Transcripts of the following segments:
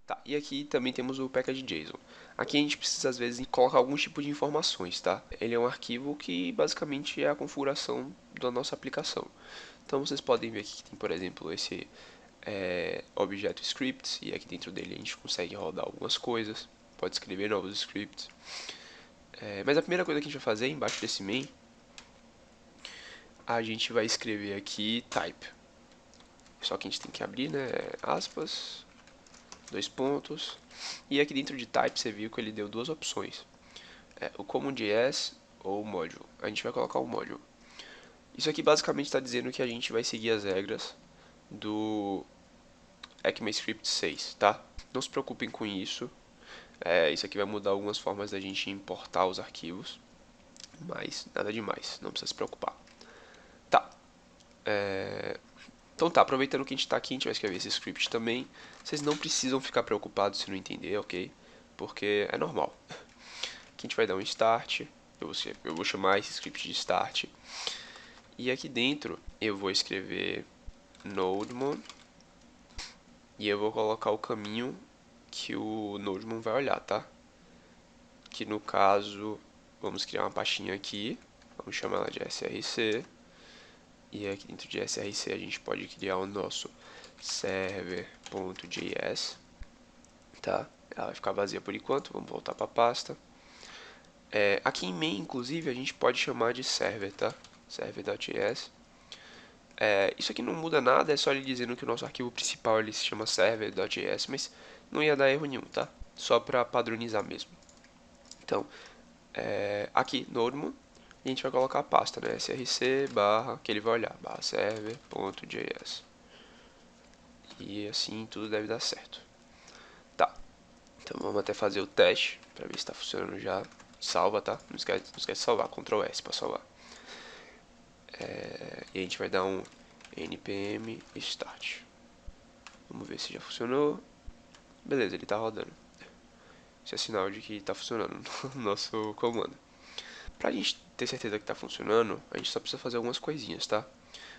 Tá, e aqui também temos o package.json. Aqui a gente precisa às vezes colocar algum tipo de informações, tá? Ele é um arquivo que basicamente é a configuração da nossa aplicação. Então vocês podem ver aqui que tem, por exemplo, esse objeto scripts, e aqui dentro dele a gente consegue rodar algumas coisas, pode escrever novos scripts. Mas a primeira coisa que a gente vai fazer, embaixo desse main, a gente vai escrever aqui type. Só que a gente tem que abrir, né, aspas, dois pontos. E aqui dentro de type você viu que ele deu duas opções. O common.js ou o module. A gente vai colocar o module. Isso aqui basicamente está dizendo que a gente vai seguir as regras do ECMAScript 6, tá? Não se preocupem com isso. Isso aqui vai mudar algumas formas da gente importar os arquivos. Mas nada demais, não precisa se preocupar. Tá. Então tá, aproveitando que a gente tá aqui, a gente vai escrever esse script também. Vocês não precisam ficar preocupados se não entender, ok? Porque é normal. Aqui a gente vai dar um start. Eu vou chamar esse script de start. E aqui dentro eu vou escrever nodemon. E eu vou colocar o caminho que o nodemon vai olhar, tá? Que no caso, vamos criar uma pastinha aqui. Vamos chamar ela de src. E aqui dentro de src a gente pode criar o nosso server.js, tá? Ela vai ficar vazia por enquanto, vamos voltar para a pasta. Aqui em main, inclusive, a gente pode chamar de server, tá? Server.js. Isso aqui não muda nada, é só ele dizendo que o nosso arquivo principal ele se chama server.js, mas não ia dar erro nenhum, tá? Só para padronizar mesmo. Então, aqui, nodemon, a gente vai colocar a pasta, né? src barra, que ele vai olhar, barra server.js. E assim tudo deve dar certo. Tá, então vamos até fazer o teste, para ver se está funcionando já. Salva, tá? Não esquece de salvar, Ctrl S para salvar. E a gente vai dar um npm start. Vamos ver se já funcionou. Beleza, ele está rodando. Isso é sinal de que está funcionando o nosso comando. Para a gente ter certeza que está funcionando, a gente só precisa fazer algumas coisinhas, tá?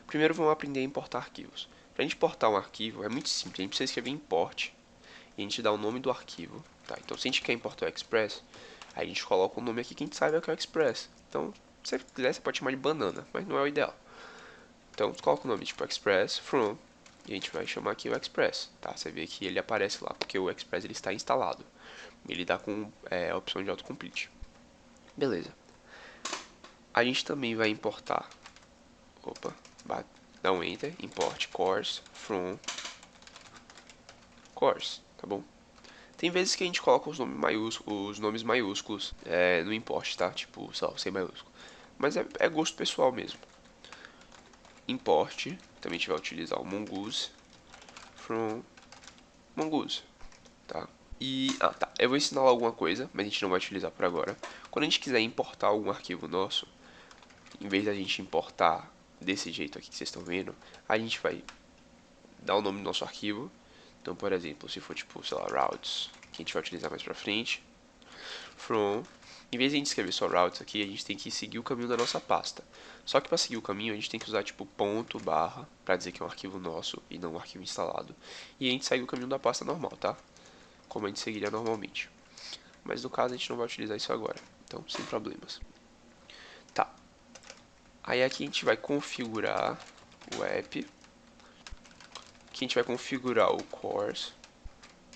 Primeiro vamos aprender a importar arquivos. Para a gente importar um arquivo é muito simples, a gente precisa escrever import e a gente dá o nome do arquivo, tá? Então se a gente quer importar o Express, aí a gente coloca o nome aqui que a gente saiba que é o Express. Então, se você quiser, você pode chamar de banana, mas não é o ideal. Então, coloca o nome tipo Express from e a gente vai chamar aqui o Express, tá? Você vê que ele aparece lá porque o Express ele está instalado. Ele dá com a opção de autocomplete. Beleza. A gente também vai importar. Opa, dá um enter, import course from course, tá bom? Tem vezes que a gente coloca os nomes maiúsculos no import, tá? Tipo, só sem maiúsculo. Mas é gosto pessoal mesmo. Import, também a gente vai utilizar o mongoose from mongoose, tá? Tá, eu vou ensinar lá alguma coisa, mas a gente não vai utilizar por agora. Quando a gente quiser importar algum arquivo nosso, em vez da gente importar desse jeito aqui que vocês estão vendo, a gente vai dar o nome do nosso arquivo. Então, por exemplo, se for tipo, sei lá, routes, que a gente vai utilizar mais pra frente, from, em vez de a gente escrever só routes aqui, a gente tem que seguir o caminho da nossa pasta. Só que para seguir o caminho, a gente tem que usar tipo ponto, barra, para dizer que é um arquivo nosso e não um arquivo instalado. E a gente segue o caminho da pasta normal, tá? Como a gente seguiria normalmente. Mas no caso a gente não vai utilizar isso agora, então sem problemas. Tá. Aí aqui a gente vai configurar o app. Aqui a gente vai configurar o course.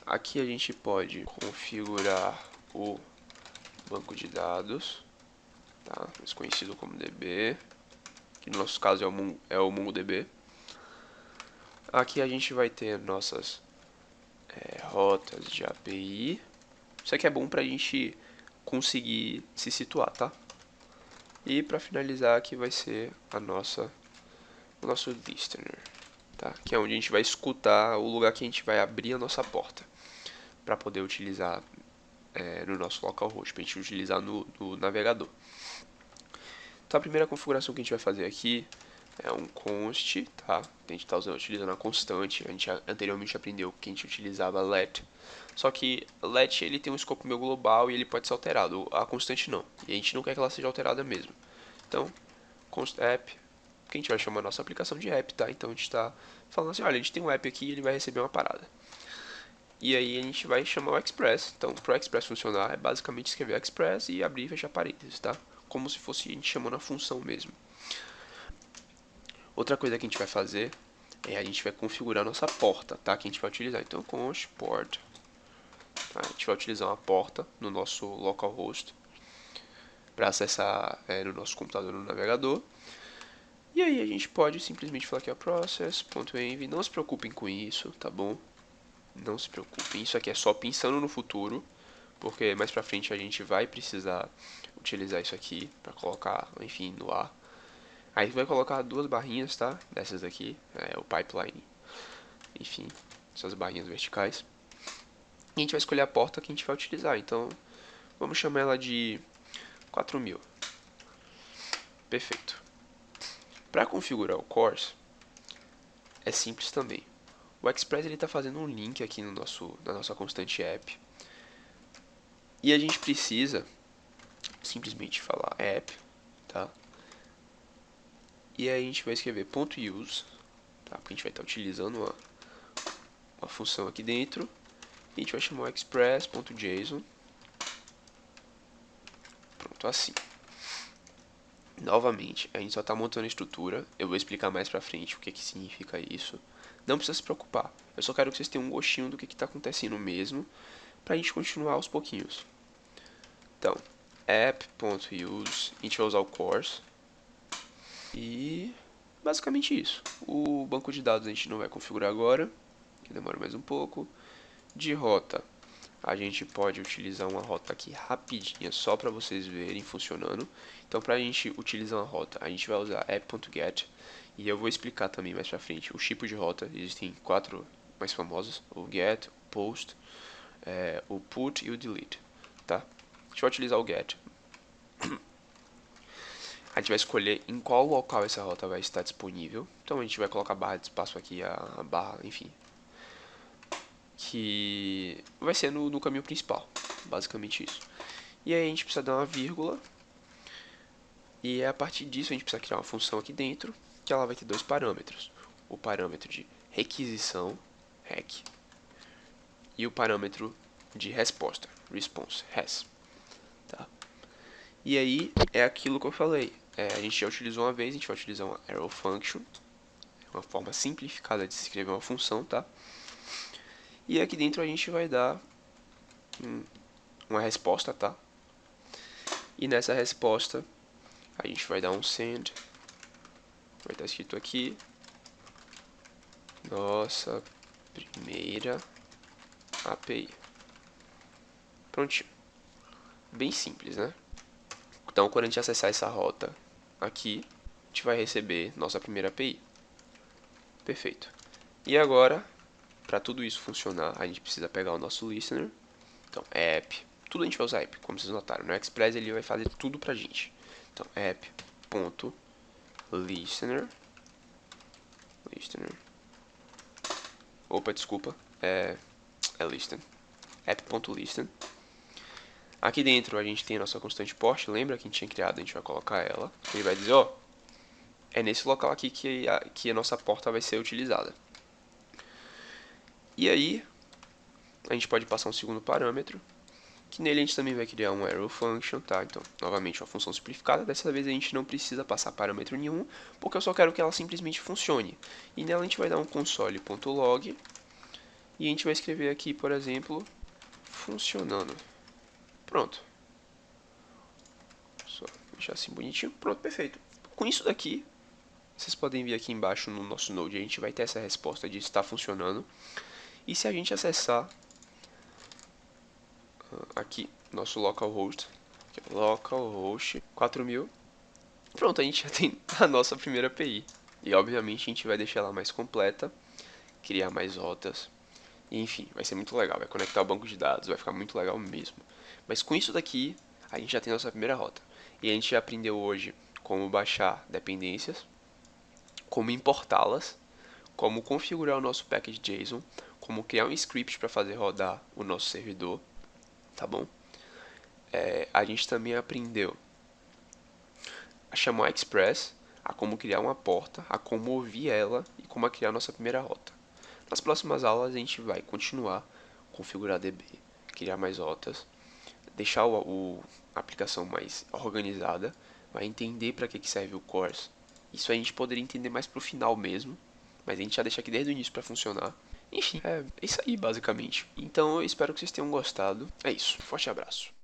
Aqui a gente pode configurar o banco de dados, tá? Mais conhecido como DB, que no nosso caso é o MongoDB. Aqui a gente vai ter nossas rotas de API. Isso aqui é bom pra gente conseguir se situar, tá? E para finalizar aqui vai ser o nosso listener, tá? Que é onde a gente vai escutar o lugar que a gente vai abrir a nossa porta para poder utilizar no nosso localhost, para a gente utilizar no navegador. Então a primeira configuração que a gente vai fazer aqui é um const, tá? A gente está utilizando a constante. A gente anteriormente aprendeu que a gente utilizava let. Só que let ele tem um escopo meio global e ele pode ser alterado. A constante não. E a gente não quer que ela seja alterada mesmo. Então, const app, que a gente vai chamar a nossa aplicação de app, tá? Então a gente está falando assim, olha, a gente tem um app aqui e ele vai receber uma parada. E aí a gente vai chamar o Express. Então, para o Express funcionar, é basicamente escrever Express e abrir e fechar parênteses, tá? Como se fosse a gente chamando a função mesmo. Outra coisa que a gente vai fazer é a gente vai configurar a nossa porta, tá? Que a gente vai utilizar. Então, const port. Tá? A gente vai utilizar uma porta no nosso localhost para acessar no nosso computador no navegador. E aí a gente pode simplesmente falar aqui, ó, process.env. Não se preocupem com isso, tá bom? Não se preocupem. Isso aqui é só pensando no futuro, porque mais pra frente a gente vai precisar utilizar isso aqui para colocar, enfim, no ar. Aí vai colocar duas barrinhas, tá? Dessas daqui, o pipeline. Enfim, essas barrinhas verticais. E a gente vai escolher a porta que a gente vai utilizar. Então, vamos chamar ela de 4000. Perfeito. Para configurar o course, é simples também. O Express está fazendo um link aqui no na nossa constante app. E a gente precisa simplesmente falar app, tá? E aí a gente vai escrever .use, tá? Porque a gente vai estar utilizando uma função aqui dentro. E a gente vai chamar o express.json. Pronto, assim. Novamente, a gente só está montando a estrutura. Eu vou explicar mais pra frente o que significa isso. Não precisa se preocupar. Eu só quero que vocês tenham um gostinho do que está acontecendo mesmo, pra gente continuar aos pouquinhos. Então, app.use, a gente vai usar o course. E basicamente isso. O banco de dados a gente não vai configurar agora, que demora mais um pouco. De rota, a gente pode utilizar uma rota aqui rapidinha, só para vocês verem funcionando. Então, para a gente utilizar uma rota, a gente vai usar app.get. E eu vou explicar também mais para frente os tipos de rota. Existem 4 mais famosos: o get, o post, o put e o delete. Tá? A gente vai utilizar o get. A gente vai escolher em qual local essa rota vai estar disponível. Então a gente vai colocar a barra de espaço aqui, a barra, enfim, que vai ser no caminho principal, basicamente isso. E aí a gente precisa dar uma vírgula. E a partir disso a gente precisa criar uma função aqui dentro, que ela vai ter dois parâmetros. O parâmetro de requisição, rec, e o parâmetro de resposta, response, res. Tá? E aí é aquilo que eu falei. A gente já utilizou uma vez, a gente vai utilizar uma arrow function, uma forma simplificada de se escrever uma função, tá? E aqui dentro a gente vai dar uma resposta, tá? E nessa resposta a gente vai dar um send, vai estar escrito aqui, nossa primeira API. Prontinho. Bem simples, né? Então, quando a gente acessar essa rota aqui, a gente vai receber nossa primeira API. Perfeito. E agora, para tudo isso funcionar, a gente precisa pegar o nosso listener. Então, app. Tudo a gente vai usar app, como vocês notaram. No Express ele vai fazer tudo pra gente. Então, app.listener. Opa, desculpa. É listen. App.listen. Aqui dentro a gente tem a nossa constante port. Lembra que a gente tinha criado? A gente vai colocar ela. Ele vai dizer, ó, é nesse local aqui que a nossa porta vai ser utilizada. E aí, a gente pode passar um segundo parâmetro, que nele a gente também vai criar um arrow function, tá? Então, novamente, uma função simplificada. Dessa vez a gente não precisa passar parâmetro nenhum, porque eu só quero que ela simplesmente funcione. E nela a gente vai dar um console.log, e a gente vai escrever aqui, por exemplo, funcionando. Pronto. Só deixar assim bonitinho. Pronto, perfeito. Com isso daqui, vocês podem vir aqui embaixo no nosso Node, a gente vai ter essa resposta de está funcionando. E se a gente acessar aqui nosso localhost, que é localhost 4000, pronto, a gente já tem a nossa primeira API. E obviamente a gente vai deixar ela mais completa, criar mais rotas, e, enfim, vai ser muito legal, vai conectar o banco de dados, vai ficar muito legal mesmo. Mas com isso daqui, a gente já tem a nossa primeira rota. E a gente já aprendeu hoje como baixar dependências, como importá-las, como configurar o nosso package JSON, como criar um script para fazer rodar o nosso servidor, tá bom? A gente também aprendeu a chamar o Express, a como criar uma porta, a como ouvir ela e como a criar a nossa primeira rota. Nas próximas aulas a gente vai continuar configurar DB, criar mais rotas, deixar a aplicação mais organizada, vai entender para que serve o CORS. Isso a gente poderia entender mais pro final mesmo, mas a gente já deixa aqui desde o início para funcionar. Enfim, é isso aí basicamente. Então eu espero que vocês tenham gostado. É isso, forte abraço.